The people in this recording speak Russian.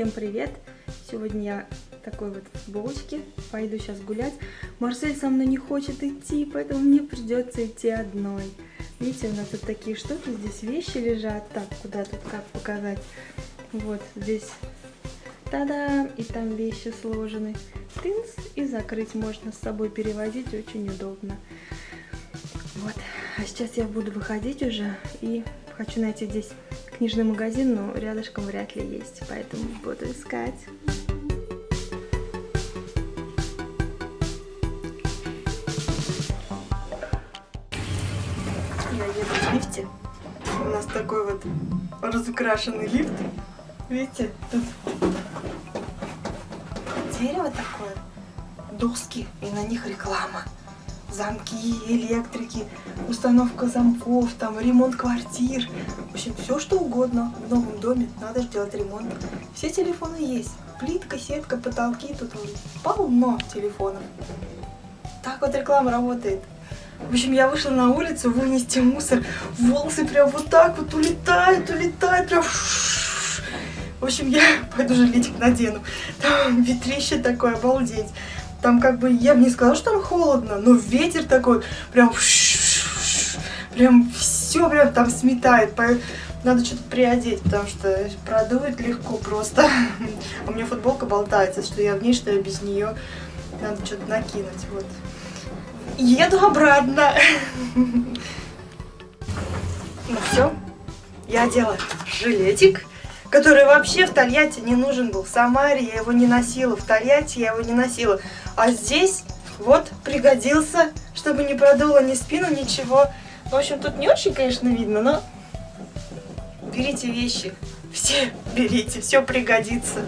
Всем привет! Сегодня я такой вот в футболочке, пойду сейчас гулять. Марсель со мной не хочет идти, поэтому мне придется идти одной. Видите, у нас тут такие штуки, здесь вещи лежат. Так, куда тут, как показать? Вот здесь, та-дам, и там вещи сложены. Тынц, и закрыть можно, с собой перевозить, очень удобно. Вот, а сейчас я буду выходить уже и хочу найти здесь книжный магазин, но рядышком вряд ли есть, поэтому буду искать. Я еду в лифте. У нас такой вот разукрашенный лифт. Видите, тут дерево такое, доски, и на них реклама. Замки, электрики, установка замков, там ремонт квартир. В общем, все что угодно. В новом доме надо же делать ремонт. Все телефоны есть. Плитка, сетка, потолки. Тут полно телефонов. Так вот реклама работает. В общем, я вышла на улицу вынести мусор. Волосы прям вот так вот улетают, прям. В общем, я пойду жилетик надену. Там ветрище такое, обалдеть. Там как бы, я бы не сказала, что там холодно, но ветер такой, прям все прям там сметает. Надо что-то приодеть, потому что продует легко просто. У меня футболка болтается, что я в ней, что я без нее. Надо что-то накинуть, вот. Еду обратно. Ну все, я одела жилетик, который вообще в Тольятти не нужен был. В Самаре я его не носила, в Тольятти я его не носила. А здесь вот пригодился, чтобы не продуло ни спину, ничего. В общем, тут не очень, конечно, видно, но берите вещи. Все берите, все пригодится.